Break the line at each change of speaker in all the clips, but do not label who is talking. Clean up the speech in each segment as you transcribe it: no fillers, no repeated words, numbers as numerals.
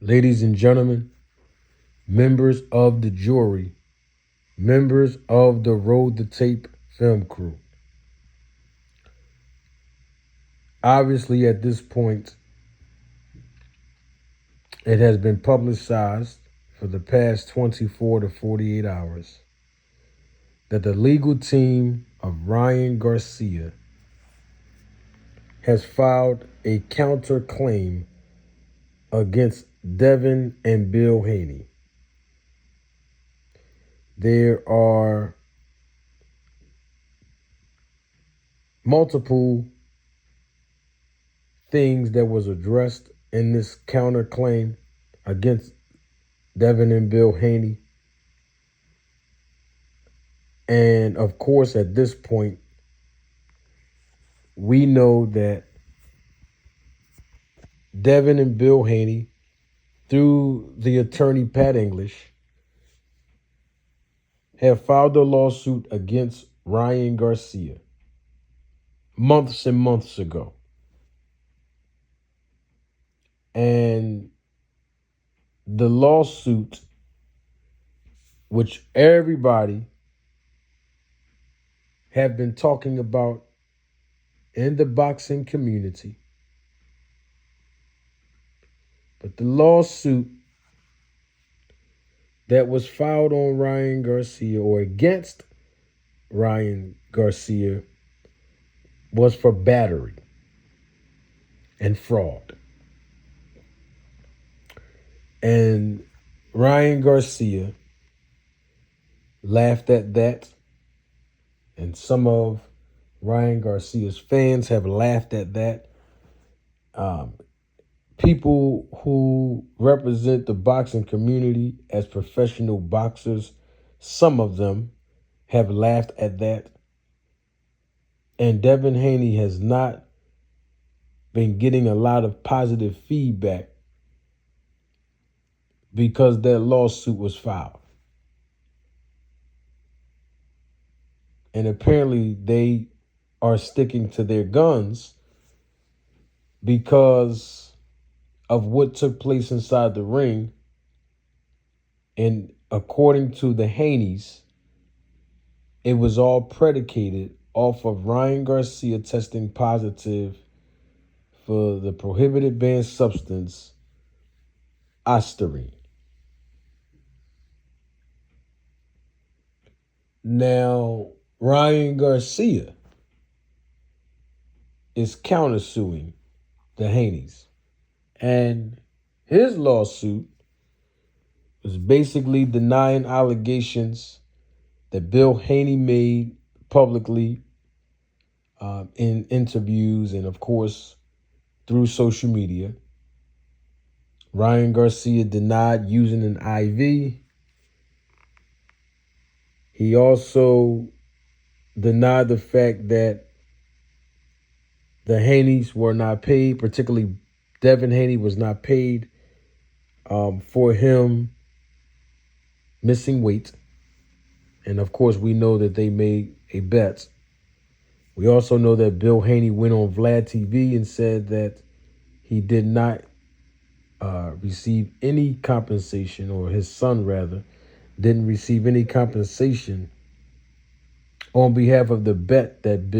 ladies and gentlemen, members of the jury, members of the Road the Tape film crew. Obviously, at this point, it has been publicized for the past 24 to 48 hours that the legal team of Ryan Garcia has filed a counterclaim against Devin and Bill Haney. There are multiple things that was addressed in this counterclaim against Devin and Bill Haney. And of course, at this point, we know that Devin and Bill Haney, through the attorney Pat English, have filed a lawsuit against Ryan Garcia months and months ago. And the lawsuit, which everybody have been talking about in the boxing community, but the lawsuit that was filed on Ryan Garcia or against Ryan Garcia was for battery and fraud. And Ryan Garcia laughed at that, and some of Ryan Garcia's fans have laughed at that. People who represent the boxing community as professional boxers, some of them have laughed at that. And Devin Haney has not been getting a lot of positive feedback because that lawsuit was filed. And apparently they are sticking to their guns because of what took place inside the ring. And according to the Haneys, it was all predicated off of Ryan Garcia testing positive for the prohibited banned substance, ostarine. Now, Ryan Garcia is countersuing the Haneys. And his lawsuit was basically denying allegations that Bill Haney made publicly in interviews and, of course, through social media. Ryan Garcia denied using an IV. He also denied the fact that the Haneys were not paid, particularly Devin Haney was not paid for him missing weight. And of course, we know that they made a bet. We also know that Bill Haney went on Vlad TV and said that he did not receive any compensation, or his son rather, didn't receive any compensation on behalf of the bet that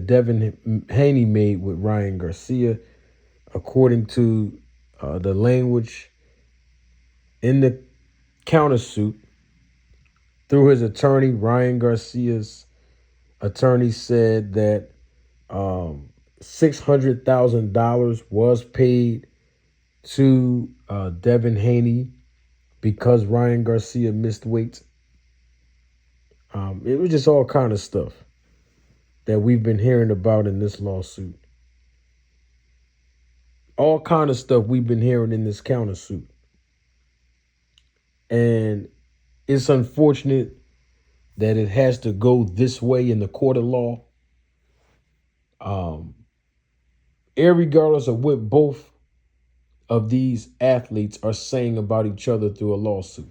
Devin Haney made with Ryan Garcia. According to the language in the countersuit, through his attorney, Ryan Garcia's attorney said that $600,000 was paid to Devin Haney because Ryan Garcia missed weight. It was just all kind of stuff that we've been hearing about in this lawsuit. All kind of stuff we've been hearing in this countersuit. And it's unfortunate that it has to go this way in the court of law. Irregardless of what both of these athletes are saying about each other through a lawsuit.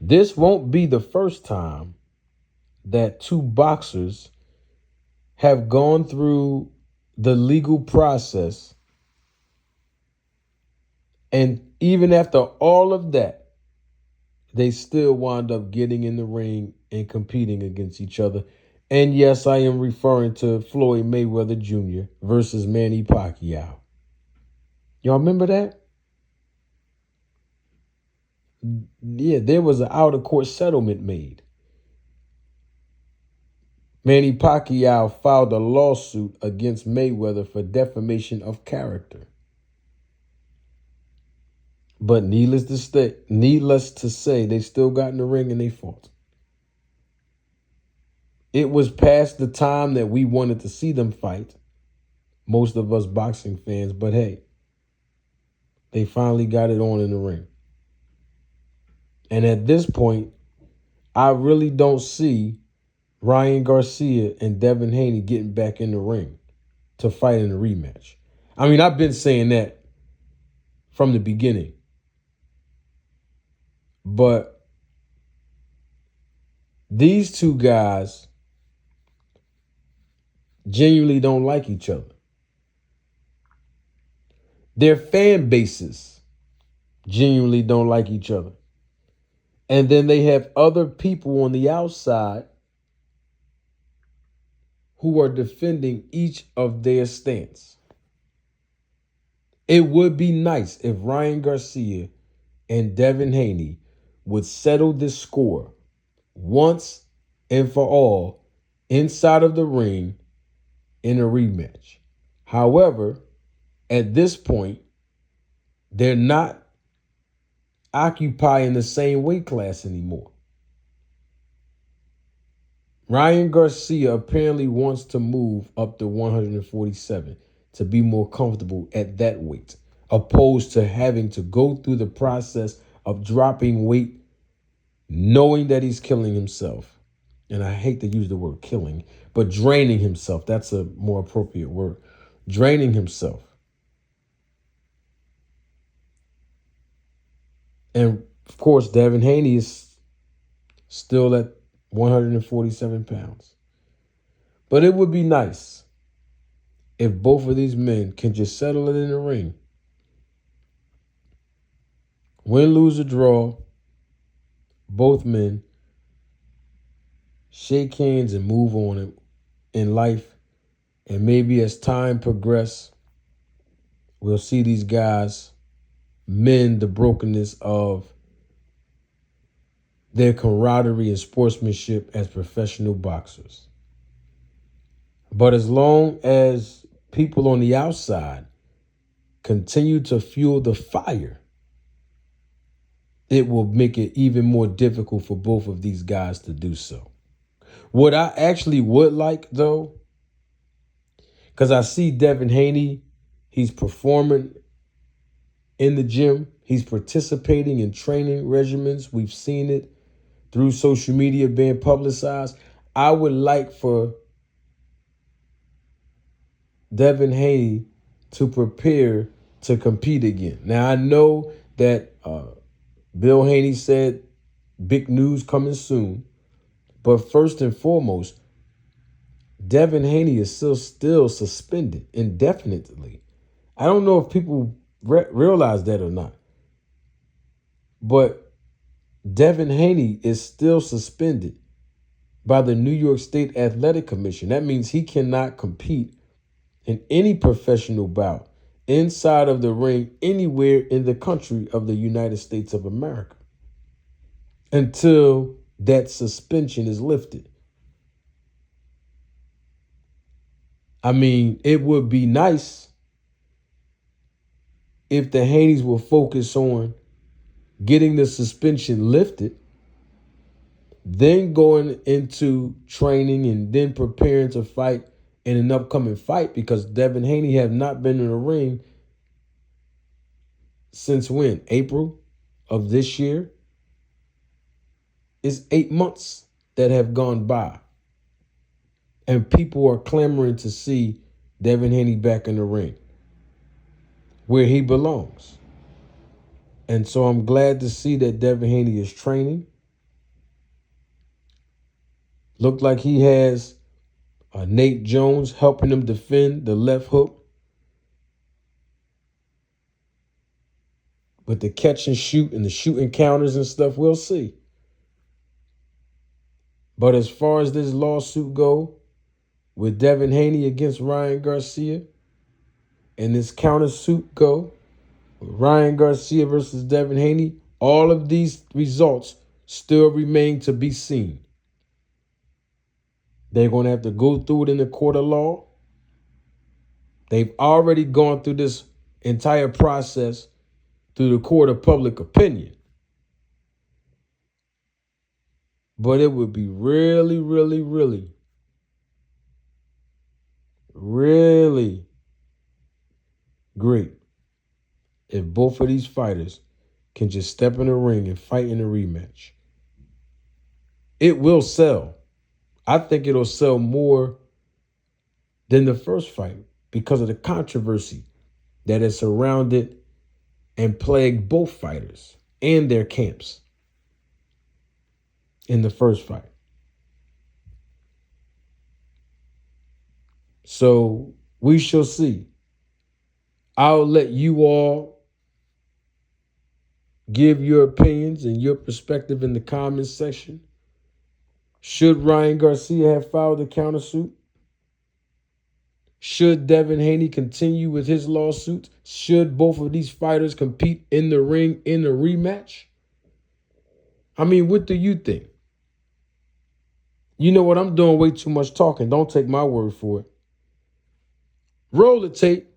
This won't be the first time that two boxers have gone through the legal process and Even after all of that, they still wound up getting in the ring and competing against each other. And yes, I am referring to Floyd Mayweather Jr. versus Manny Pacquiao. Y'all remember that? Yeah, there was an out of court settlement made. Manny Pacquiao filed a lawsuit against Mayweather for defamation of character. But needless to say, they still got in the ring and they fought. It was past the time that we wanted to see them fight, most of us boxing fans, but hey, they finally got it on in the ring. And at this point, I really don't see Ryan Garcia and Devin Haney getting back in the ring to fight in a rematch. I mean, I've been saying that from the beginning. But these two guys genuinely don't like each other. Their fan bases genuinely don't like each other. And then they have other people on the outside who are defending each of their stance. It would be nice if Ryan Garcia and Devin Haney would settle this score once and for all inside of the ring in a rematch. However, at this point, they're not occupying the same weight class anymore. Ryan Garcia apparently wants to move up to 147 to be more comfortable at that weight, opposed to having to go through the process of dropping weight, knowing that he's killing himself. And I hate to use the word killing, but draining himself. That's a more appropriate word. Draining himself. And of course, Devin Haney is still at 147 pounds. But it would be nice if both of these men can just settle it in the ring. Win, lose, or draw, both men shake hands and move on in life. And maybe as time progresses, we'll see these guys mend the brokenness of their camaraderie and sportsmanship as professional boxers. But as long as people on the outside continue to fuel the fire, it will make it even more difficult for both of these guys to do so. What I actually would like, though, because I see Devin Haney, he's performing in the gym. He's participating in training regimens. We've seen it through social media being publicized. I would like for Devin Haney to prepare to compete again. Now, I know that Bill Haney said big news coming soon. But first and foremost, Devin Haney is still suspended indefinitely. I don't know if people realize that or not. But Devin Haney is still suspended by the New York State Athletic Commission. That means he cannot compete in any professional bout inside of the ring anywhere in the country of the United States of America until that suspension is lifted. I mean, it would be nice if the Haneys will focus on getting the suspension lifted, then going into training and then preparing to fight in an upcoming fight, because Devin Haney have not been in the ring since when? April of this year? It's 8 months that have gone by. And people are clamoring to see Devin Haney back in the ring where he belongs. And so I'm glad to see that Devin Haney is training. Looked like he has Nate Jones helping him defend the left hook. with the catch and shoot and the shoot encounters and stuff, we'll see. But as far as this lawsuit go with Devin Haney against Ryan Garcia and this countersuit go with Ryan Garcia versus Devin Haney, all of these results still remain to be seen. They're going to have to go through it in the court of law. They've already gone through this entire process through the court of public opinion. But it would be really, really, really, really great if both of these fighters can just step in the ring and fight in a rematch. It will sell. I think it'll sell more than the first fight because of the controversy that has surrounded and plagued both fighters and their camps in the first fight. So we shall see. I'll let you all give your opinions and your perspective in the comments section. Should Ryan Garcia have filed a countersuit? Should Devin Haney continue with his lawsuit? Should both of these fighters compete in the ring in a rematch? I mean, what do you think? You know what? I'm doing way too much talking. Don't take my word for it. Roll the tape.